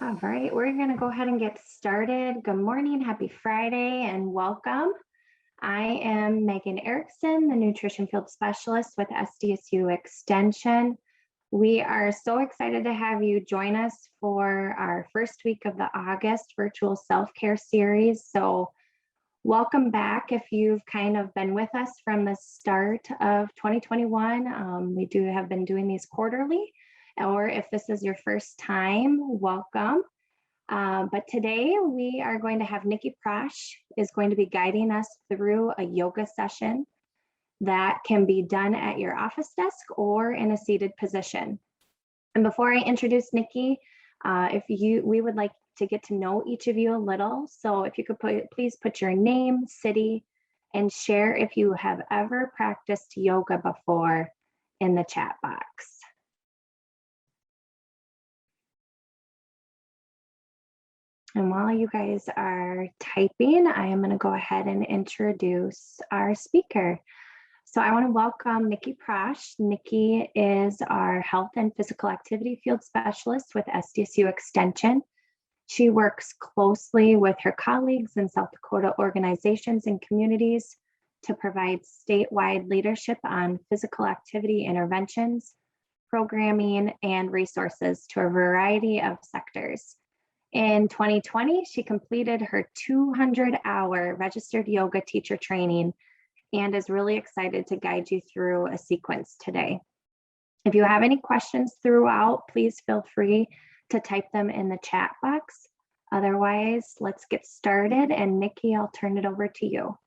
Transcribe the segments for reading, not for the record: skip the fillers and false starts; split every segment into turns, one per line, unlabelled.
All right, we're going to go ahead and get started. Good morning, happy Friday, and welcome. I am Megan Erickson, the Nutrition Field Specialist with SDSU Extension. We are so excited to have you join us for our first week of the August virtual self-care series. So welcome back if you've kind of been with us from the start of 2021. We have been doing these quarterly, or if this is your first time, welcome. But today we are going to have Nikki Prosch is going to be guiding us through a yoga session that can be done at your office desk or in a seated position. And before I introduce Nikki, we would like to get to know each of you a little. So if you could please put your name, city, and share if you have ever practiced yoga before in the chat box. And while you guys are typing, I am going to go ahead and introduce our speaker. So I want to welcome Nikki Prosch. Nikki is our Health and Physical Activity Field Specialist with SDSU Extension. She works closely with her colleagues in South Dakota organizations and communities to provide statewide leadership on physical activity interventions, programming, and resources to a variety of sectors. In 2020, she completed her 200-hour registered yoga teacher training and is really excited to guide you through a sequence today. If you have any questions throughout, please feel free to type them in the chat box. Otherwise, let's get started. And Nikki, I'll turn it over to you.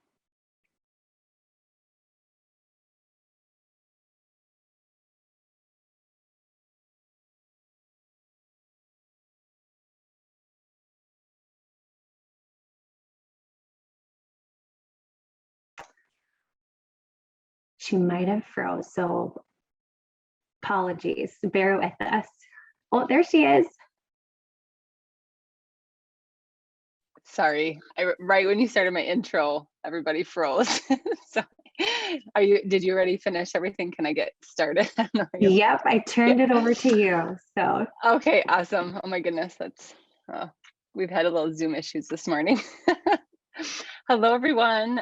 She might have froze, so apologies, bear with us. Oh, there she is.
Sorry, right when you started my intro, everybody froze. So did you already finish everything? Can I get started?
Yep, I turned it over to you. So
okay, awesome. Oh my goodness, we've had a little Zoom issues this morning. Hello everyone,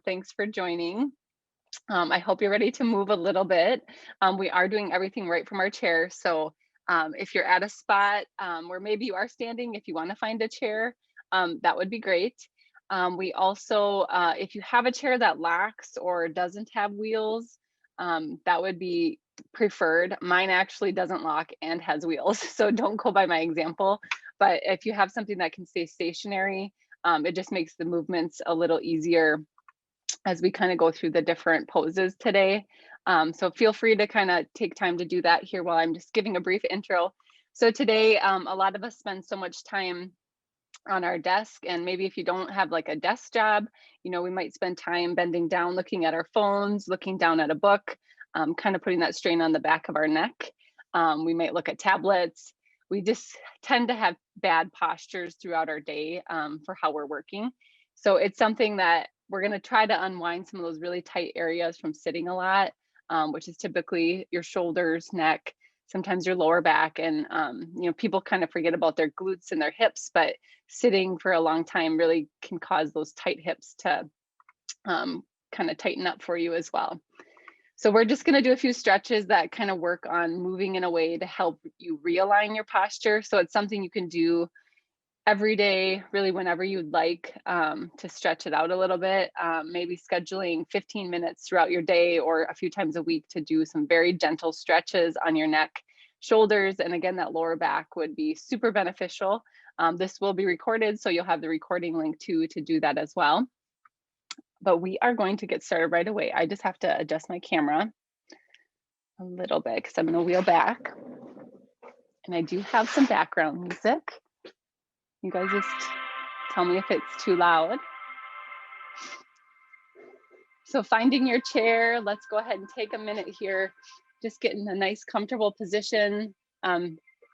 thanks for joining. I hope you're ready to move a little bit. We are doing everything right from our chair. So if you're at a spot where maybe you are standing, if you want to find a chair, that would be great. We also, if you have a chair that locks or doesn't have wheels, that would be preferred. Mine actually doesn't lock and has wheels, so don't go by my example. But if you have something that can stay stationary, it just makes the movements a little easier as we kind of go through the different poses today. So feel free to kind of take time to do that here while I'm just giving a brief intro. So today, a lot of us spend so much time on our desk, and maybe if you don't have like a desk job, we might spend time bending down, looking at our phones, looking down at a book, kind of putting that strain on the back of our neck. We might look at tablets. We just tend to have bad postures throughout our day for how we're working. So it's something that we're going to try to unwind some of those really tight areas from sitting a lot, which is typically your shoulders, neck, sometimes your lower back. And, people kind of forget about their glutes and their hips, but sitting for a long time really can cause those tight hips to kind of tighten up for you as well. So we're just going to do a few stretches that kind of work on moving in a way to help you realign your posture. So it's something you can do every day, really whenever you'd like to stretch it out a little bit, maybe scheduling 15 minutes throughout your day or a few times a week to do some very gentle stretches on your neck, shoulders, and again, that lower back would be super beneficial. This will be recorded, so you'll have the recording link too to do that as well. But we are going to get started right away. I just have to adjust my camera a little bit because I'm going to wheel back. And I do have some background music. You guys just tell me if it's too loud. So finding your chair, let's go ahead and take a minute here. Just get in a nice comfortable position.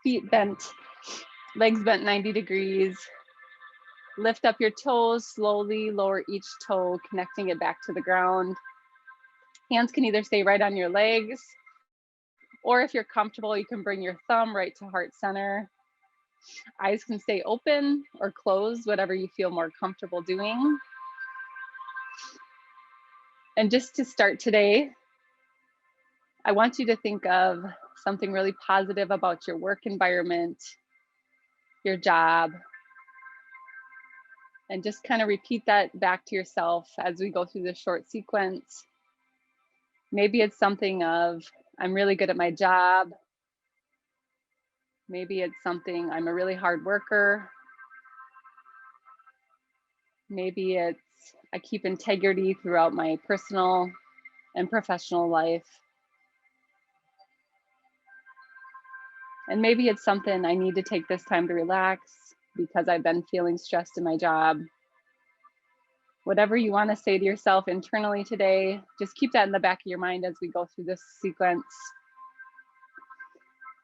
Feet bent, legs bent 90 degrees. Lift up your toes, slowly lower each toe, connecting it back to the ground. Hands can either stay right on your legs, or if you're comfortable, you can bring your thumb right to heart center. Eyes can stay open or closed, whatever you feel more comfortable doing. And just to start today, I want you to think of something really positive about your work environment, your job, and just kind of repeat that back to yourself as we go through this short sequence. Maybe it's something of, I'm really good at my job. Maybe it's something, I'm a really hard worker. Maybe it's, I keep integrity throughout my personal and professional life. And maybe it's something, I need to take this time to relax because I've been feeling stressed in my job. Whatever you want to say to yourself internally today, just keep that in the back of your mind as we go through this sequence.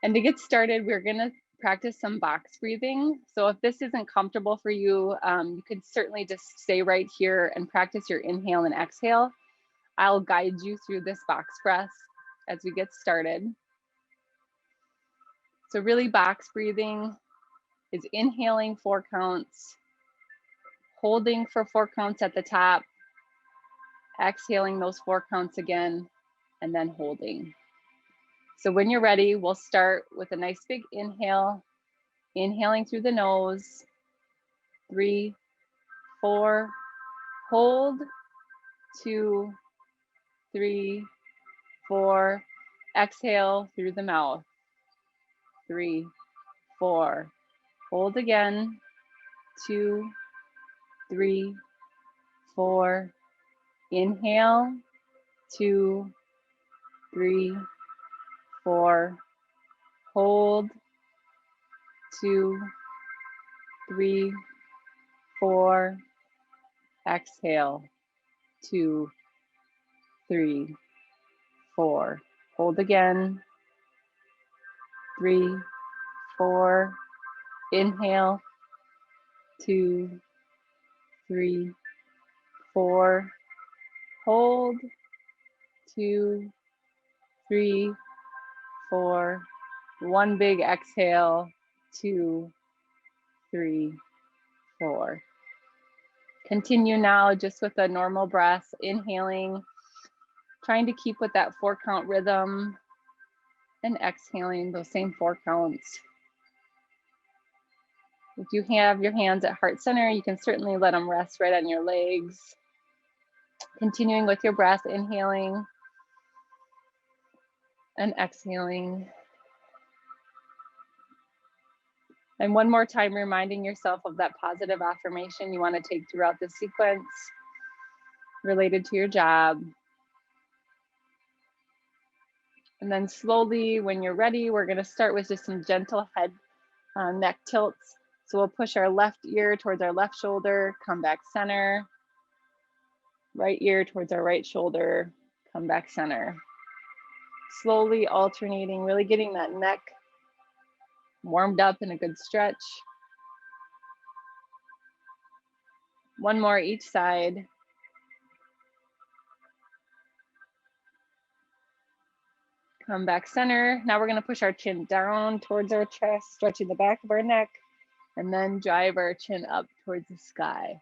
And to get started, we're going to practice some box breathing. So if this isn't comfortable for you, you can certainly just stay right here and practice your inhale and exhale. I'll guide you through this box breath as we get started. So really, box breathing is inhaling 4 counts, holding for 4 counts at the top, exhaling those 4 counts again, and then holding. So when you're ready, we'll start with a nice big inhale, inhaling through the nose, 3, 4, hold, 2, 3, 4, exhale through the mouth, 3, 4, hold again, 2, 3, 4, inhale, 2, 3, 4, hold, 2, 3, 4, exhale, 2, 3, 4, hold again, 3, 4, inhale, 2, 3, 4, hold, 2, 3, 4, one big exhale, 2, 3, 4. Continue now just with a normal breath, inhaling, trying to keep with that 4 count rhythm, and exhaling those same 4 counts. If you have your hands at heart center, you can certainly let them rest right on your legs. Continuing with your breath, inhaling and exhaling. And one more time, reminding yourself of that positive affirmation you want to take throughout the sequence related to your job. And then slowly, when you're ready, we're going to start with just some gentle head neck tilts. So we'll push our left ear towards our left shoulder, come back center. Right ear towards our right shoulder, come back center. Slowly alternating, really getting that neck warmed up in a good stretch. One more each side. Come back center. Now we're going to push our chin down towards our chest, stretching the back of our neck, and then drive our chin up towards the sky.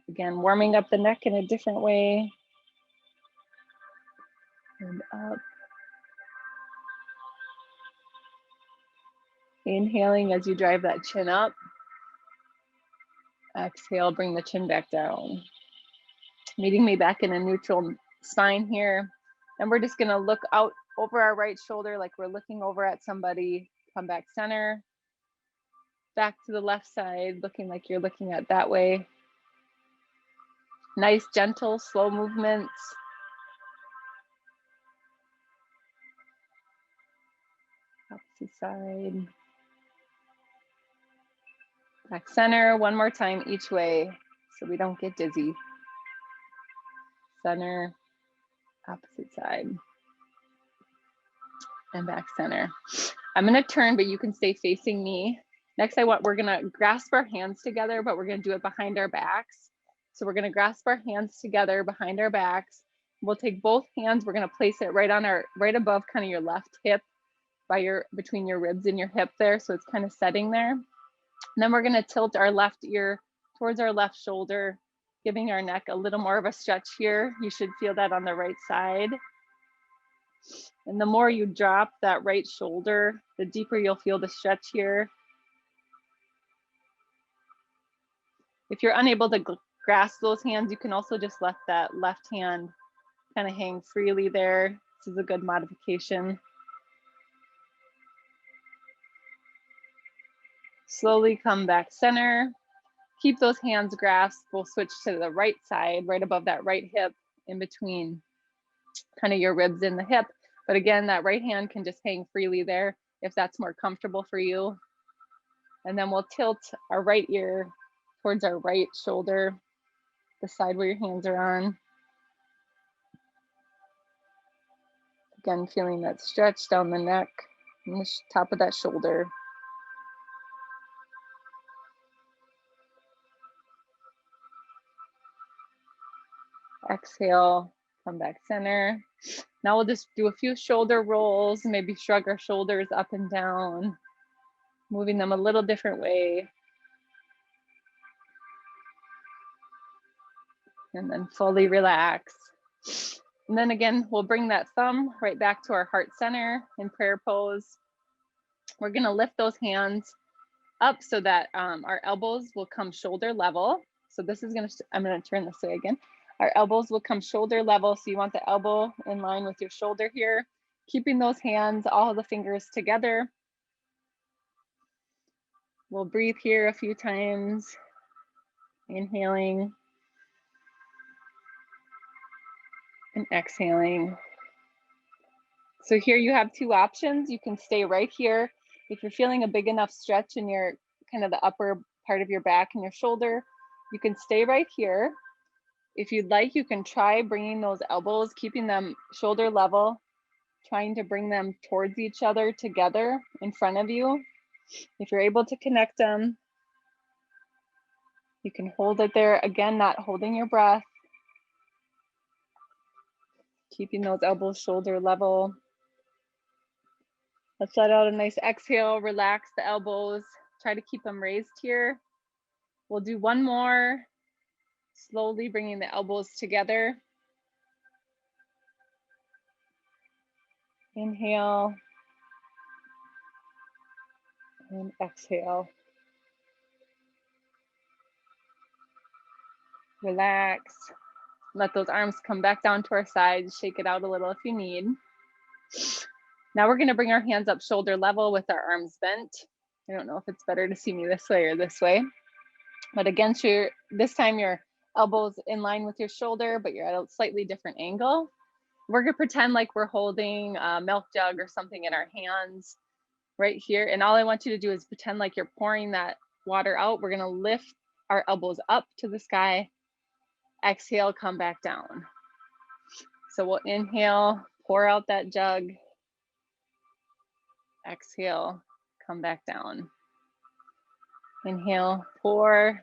Again, warming up the neck in a different way. And up. Inhaling as you drive that chin up. Exhale, bring the chin back down. Meeting me back in a neutral spine here. And we're just gonna look out over our right shoulder like we're looking over at somebody. Come back center. Back to the left side, looking like you're looking at that way. Nice, gentle, slow movements. Opposite side. Back center, one more time each way so we don't get dizzy. Center, opposite side. And back center. I'm gonna turn, but you can stay facing me. Next, we're gonna grasp our hands together, but we're gonna do it behind our backs. So we're gonna grasp our hands together behind our backs. We'll take both hands, we're gonna place it right above kind of your left hip between your ribs and your hip there. So it's kind of setting there. And then we're going to tilt our left ear towards our left shoulder, giving our neck a little more of a stretch here. You should feel that on the right side. And the more you drop that right shoulder, the deeper you'll feel the stretch here. If you're unable to grasp those hands, you can also just let that left hand kind of hang freely there. This is a good modification. Slowly come back center. Keep those hands grasped. We'll switch to the right side, right above that right hip, in between kind of your ribs and the hip. But again, that right hand can just hang freely there if that's more comfortable for you. And then we'll tilt our right ear towards our right shoulder, the side where your hands are on. Again, feeling that stretch down the neck and the top of that shoulder. Exhale, come back center. Now we'll just do a few shoulder rolls, maybe shrug our shoulders up and down, moving them a little different way. And then fully relax. And then again, we'll bring that thumb right back to our heart center in prayer pose. We're going to lift those hands up so that our elbows will come shoulder level. So this is I'm going to turn this way again. Our elbows will come shoulder level. So you want the elbow in line with your shoulder here, keeping those hands, all the fingers together. We'll breathe here a few times, inhaling and exhaling. So here you have two options. You can stay right here. If you're feeling a big enough stretch in your kind of the upper part of your back and your shoulder, you can stay right here. If you'd like, you can try bringing those elbows, keeping them shoulder level, trying to bring them towards each other together in front of you. If you're able to connect them, you can hold it there. Again, not holding your breath. Keeping those elbows shoulder level. Let's let out a nice exhale, relax the elbows. Try to keep them raised here. We'll do one more. Slowly bringing the elbows together. Inhale. And exhale. Relax. Let those arms come back down to our sides. Shake it out a little if you need. Now we're going to bring our hands up shoulder level with our arms bent. I don't know if it's better to see me this way or this way. But again, this time your elbows in line with your shoulder, but you're at a slightly different angle. We're going to pretend like we're holding a milk jug or something in our hands right here. And all I want you to do is pretend like you're pouring that water out. We're going to lift our elbows up to the sky. Exhale, come back down. So we'll inhale, pour out that jug. Exhale, come back down. Inhale, pour.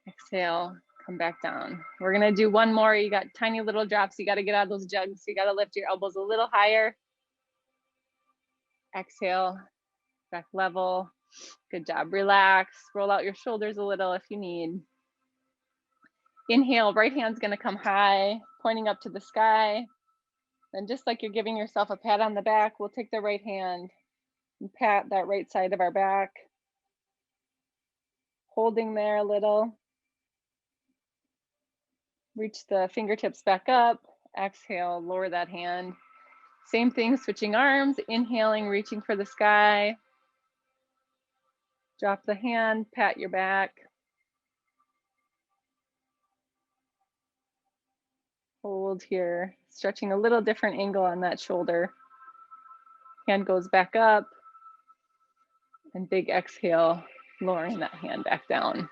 Exhale, come back down. We're gonna do one more. You got tiny little drops. You gotta get out of those jugs. You gotta lift your elbows a little higher. Exhale, back level. Good job, relax. Roll out your shoulders a little if you need. Inhale, right hand's gonna come high, pointing up to the sky. Then just like you're giving yourself a pat on the back, we'll take the right hand and pat that right side of our back. Holding there a little. Reach the fingertips back up. Exhale, lower that hand. Same thing, switching arms, inhaling, reaching for the sky. Drop the hand, pat your back. Hold here, stretching a little different angle on that shoulder. Hand goes back up. And big exhale, lowering that hand back down.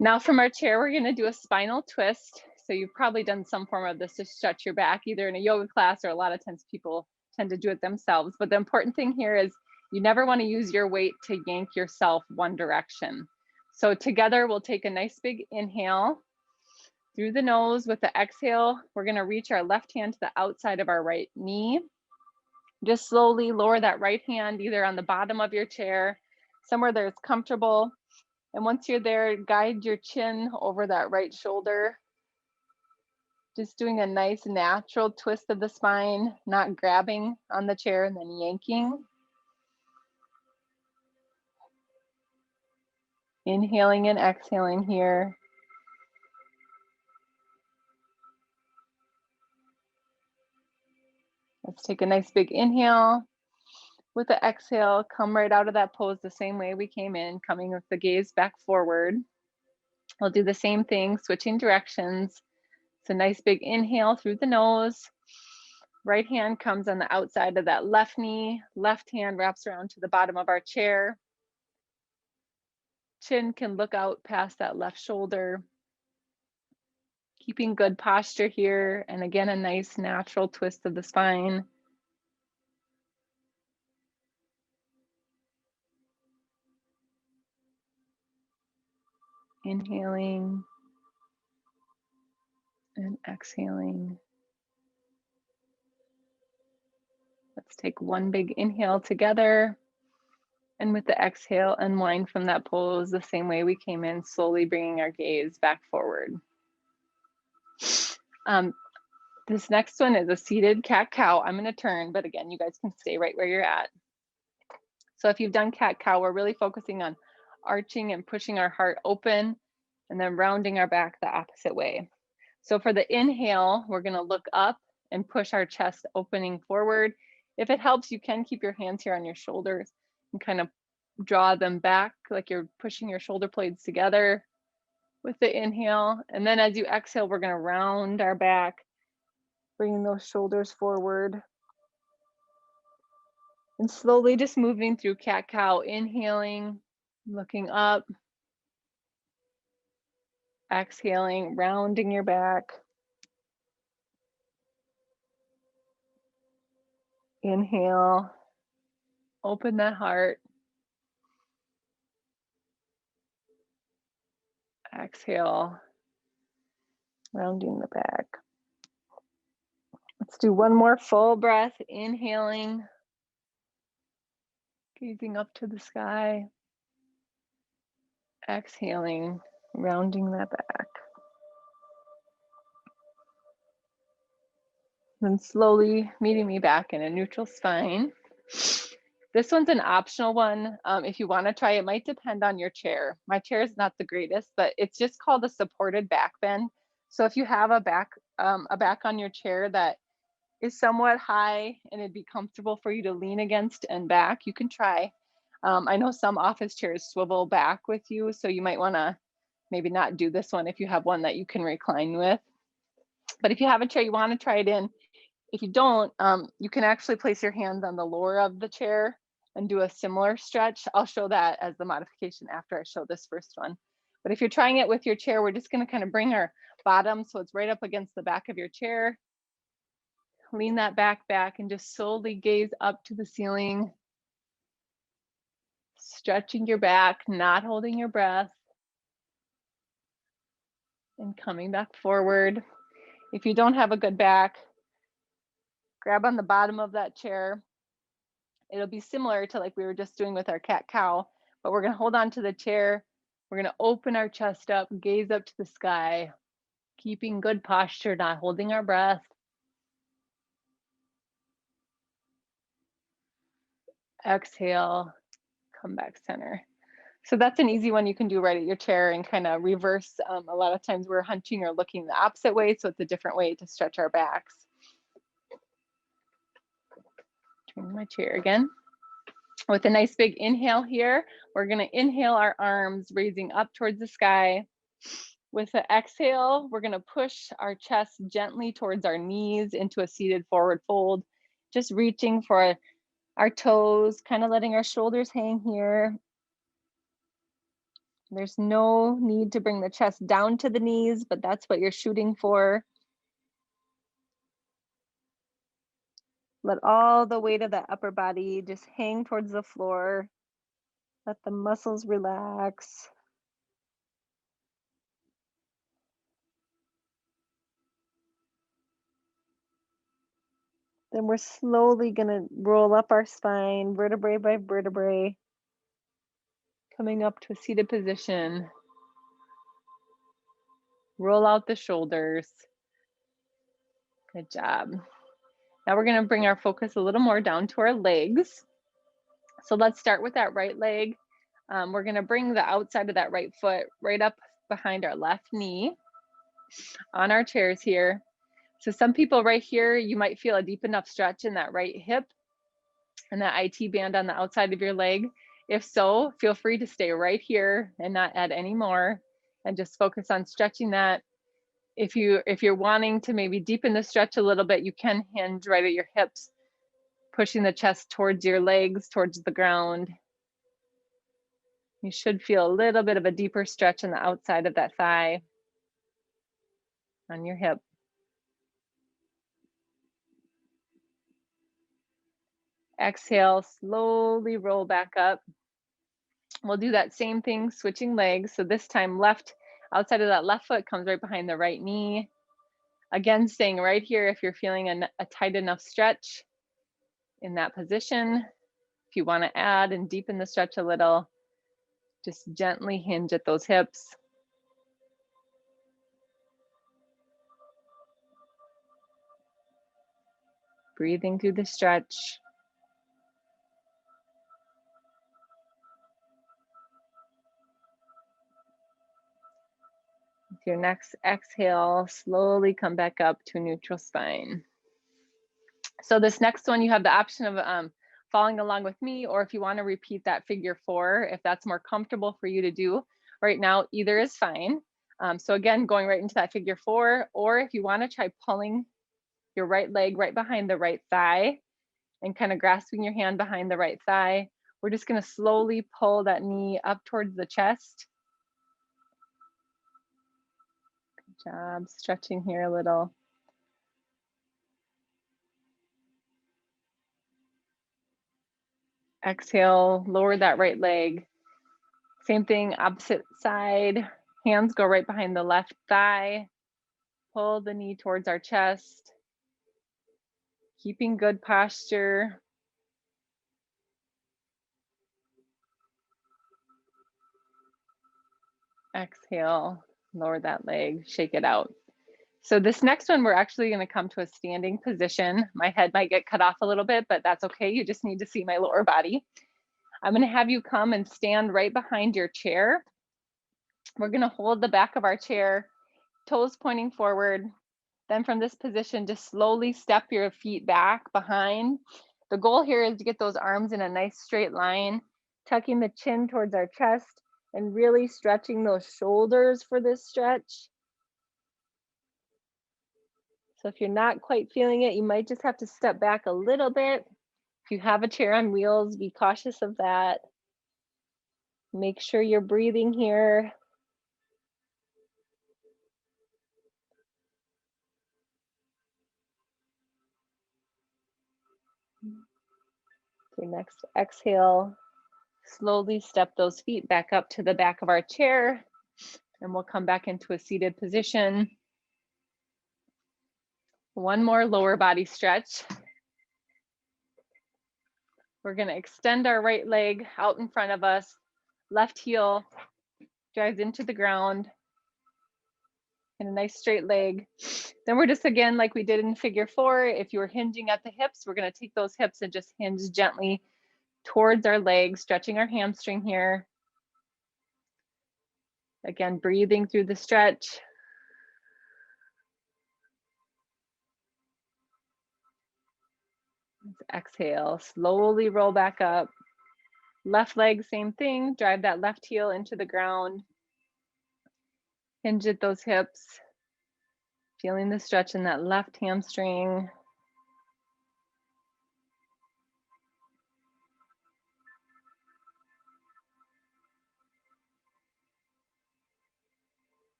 Now from our chair, we're gonna do a spinal twist. So you've probably done some form of this to stretch your back, either in a yoga class or a lot of times people tend to do it themselves. But the important thing here is you never wanna use your weight to yank yourself one direction. So together, we'll take a nice big inhale through the nose. With the exhale, we're gonna reach our left hand to the outside of our right knee. Just slowly lower that right hand either on the bottom of your chair, somewhere that's comfortable. And once you're there, guide your chin over that right shoulder. Just doing a nice natural twist of the spine, not grabbing on the chair and then yanking. Inhaling and exhaling here. Let's take a nice big inhale. With the exhale, come right out of that pose the same way we came in, coming with the gaze back forward. We'll do the same thing, switching directions. It's a nice big inhale through the nose. Right hand comes on the outside of that left knee. Left hand wraps around to the bottom of our chair. Chin can look out past that left shoulder. Keeping good posture here. And again, a nice natural twist of the spine. Inhaling and exhaling. Let's take one big inhale together. And with the exhale, unwind from that pose the same way we came in, slowly bringing our gaze back forward. This next one is a seated cat-cow. I'm gonna turn, but again, you guys can stay right where you're at. So if you've done cat-cow, we're really focusing on arching and pushing our heart open and then rounding our back the opposite way. So for the inhale, we're gonna look up and push our chest opening forward. If it helps, you can keep your hands here on your shoulders and kind of draw them back like you're pushing your shoulder blades together with the inhale. And then as you exhale, we're gonna round our back, bringing those shoulders forward. And slowly just moving through cat-cow, inhaling, looking up, exhaling, rounding your back. Inhale, open that heart. Exhale, rounding the back. Let's do one more full breath, inhaling, gazing up to the sky. Exhaling, rounding that back. Then slowly meeting me back in a neutral spine. This one's an optional one. If you want to try, it might depend on your chair. My chair is not the greatest, but it's just called a supported back bend. So if you have a back on your chair that is somewhat high and it'd be comfortable for you to lean against and back, you can try. I know some office chairs swivel back with you, so you might want to maybe not do this one if you have one that you can recline with. But if you have a chair you want to try it in, if you don't, you can actually place your hands on the lower of the chair and do a similar stretch. I'll show that as the modification after I show this first one. But if you're trying it with your chair, we're just going to kind of bring our bottom so it's right up against the back of your chair. Lean that back and just slowly gaze up to the ceiling. Stretching your back, not holding your breath. And coming back forward. If you don't have a good back, grab on the bottom of that chair. It'll be similar to like we were just doing with our cat-cow, but we're gonna hold on to the chair. We're gonna open our chest up, gaze up to the sky, keeping good posture, not holding our breath. Exhale, come back center. So that's an easy one you can do right at your chair and kind of reverse. A lot of times we're hunching or looking the opposite way, so it's a different way to stretch our backs. Turn my chair again. With a nice big inhale here, we're gonna inhale our arms, raising up towards the sky. With the exhale, we're gonna push our chest gently towards our knees into a seated forward fold, just reaching for our toes, kind of letting our shoulders hang here. There's no need to bring the chest down to the knees, but that's what you're shooting for. Let all the weight of the upper body just hang towards the floor. Let the muscles relax. Then we're slowly gonna roll up our spine, vertebrae by vertebrae, coming up to a seated position. Roll out the shoulders. Good job. Now we're gonna bring our focus a little more down to our legs. So let's start with that right leg. We're gonna bring the outside of that right foot right up behind our left knee on our chairs here. So some people right here, you might feel a deep enough stretch in that right hip and that IT band on the outside of your leg. If so, feel free to stay right here and not add any more and just focus on stretching that. If you're wanting to maybe deepen the stretch a little bit, you can hinge right at your hips, pushing the chest towards your legs, towards the ground. You should feel a little bit of a deeper stretch on the outside of that thigh, on your hip. Exhale, slowly roll back up. We'll do that same thing, switching legs. So this time left, outside of that left foot comes right behind the right knee. Again, staying right here if you're feeling a tight enough stretch in that position. If you want to add and deepen the stretch a little, just gently hinge at those hips. Breathing through the stretch. With your next exhale, slowly come back up to a neutral spine. So this next one, you have the option of following along with me, or if you want to repeat that figure 4, if that's more comfortable for you to do right now, either is fine. So again, going right into that figure 4, or if you want to try pulling your right leg right behind the right thigh and kind of grasping your hand behind the right thigh, we're just going to slowly pull that knee up towards the chest. Good job, stretching here a little. Exhale, lower that right leg. Same thing, opposite side. Hands go right behind the left thigh. Pull the knee towards our chest. Keeping good posture. Exhale, lower that leg, shake it out. So this next one, we're actually going to come to a standing position. My head might get cut off a little bit, but that's okay. You just need to see my lower body. I'm going to have you come and stand right behind your chair. We're going to hold the back of our chair, toes pointing forward. Then from this position, just slowly step your feet back behind. The goal here is to get those arms in a nice straight line, tucking the chin towards our chest and really stretching those shoulders for this stretch. So if you're not quite feeling it, you might just have to step back a little bit. If you have a chair on wheels, be cautious of that. Make sure you're breathing here. Your next exhale, slowly step those feet back up to the back of our chair, and we'll come back into a seated position. One more lower body stretch. We're going to extend our right leg out in front of us. Left heel drives into the ground. And a nice straight leg. Then we're just, again, like we did in figure 4, if you were hinging at the hips, we're going to take those hips and just hinge gently towards our legs, stretching our hamstring here. Again, breathing through the stretch. Exhale, slowly roll back up. Left leg, same thing. Drive that left heel into the ground. Hinge at those hips. Feeling the stretch in that left hamstring.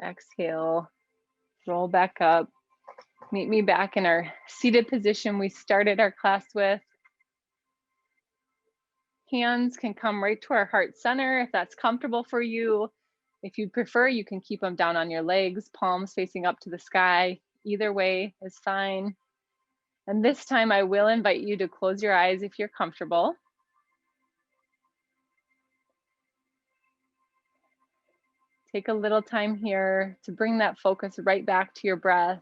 Exhale, roll back up. Meet me back in our seated position we started our class with. Hands can come right to our heart center if that's comfortable for you. If you prefer, you can keep them down on your legs, palms facing up to the sky. Either way is fine. And this time I will invite you to close your eyes if you're comfortable. Take a little time here to bring that focus right back to your breath,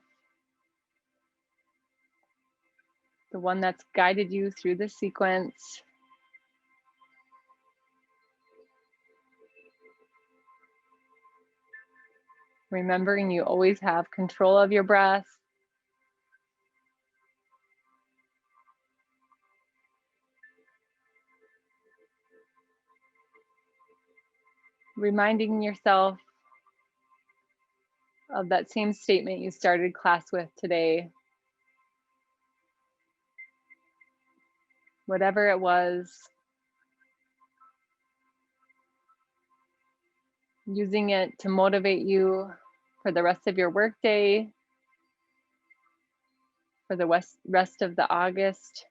the one that's guided you through the sequence. Remembering you always have control of your breath. Reminding yourself of that same statement you started class with today. Whatever it was, using it to motivate you for the rest of your workday, for the rest of the August.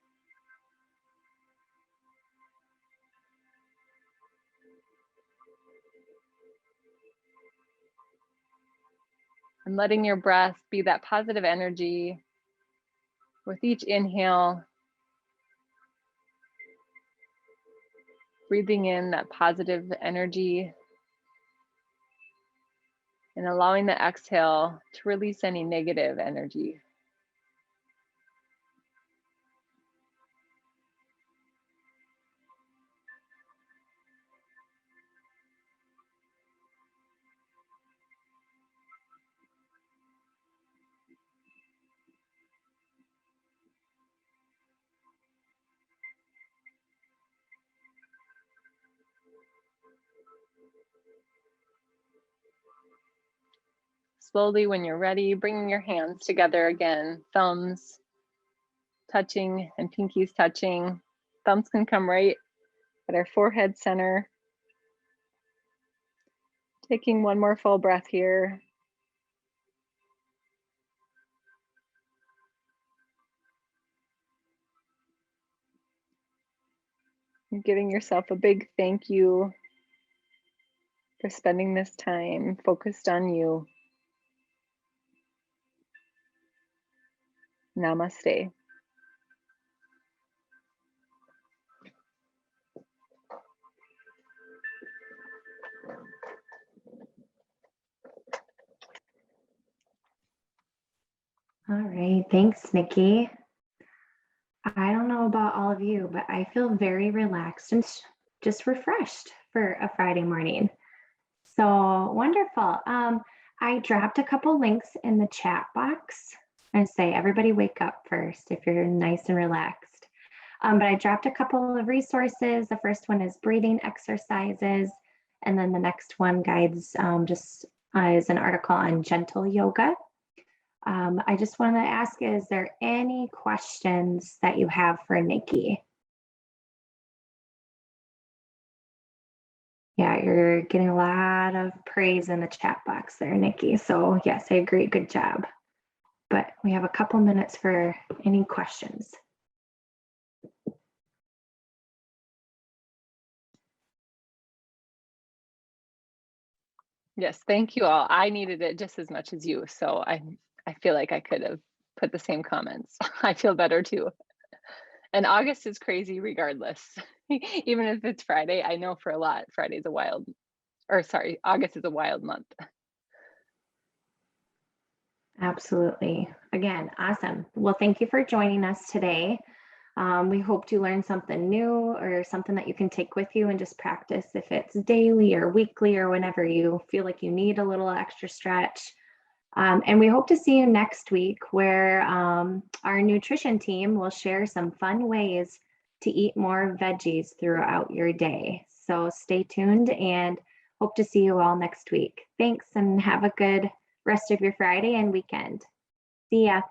And letting your breath be that positive energy with each inhale, breathing in that positive energy and allowing the exhale to release any negative energy. Slowly, when you're ready, bringing your hands together again, thumbs touching and pinkies touching. Thumbs can come right at our forehead center. Taking one more full breath here. And giving yourself a big thank you for spending this time focused on you. Namaste.
All right, thanks, Nikki. I don't know about all of you, but I feel very relaxed and just refreshed for a Friday morning. So wonderful. I dropped a couple links in the chat box and say, everybody wake up first if you're nice and relaxed. But I dropped a couple of resources. The first one is breathing exercises. And then the next one guides is an article on gentle yoga. I just want to ask, is there any questions that you have for Nikki? Yeah, you're getting a lot of praise in the chat box there, Nikki. So yes, I agree, good job. But we have a couple minutes for any questions.
Yes, thank you all. I needed it just as much as you, so I feel like I could have put the same comments. I feel better too. And August is crazy regardless. Even if it's Friday, I know for a lot, August is a wild month.
Absolutely. Again, awesome. Well, thank you for joining us today. We hope you learned something new or something that you can take with you and just practice if it's daily or weekly or whenever you feel like you need a little extra stretch. And we hope to see you next week where our nutrition team will share some fun ways to eat more veggies throughout your day. So stay tuned and hope to see you all next week. Thanks and have a good rest of your Friday and weekend. See ya.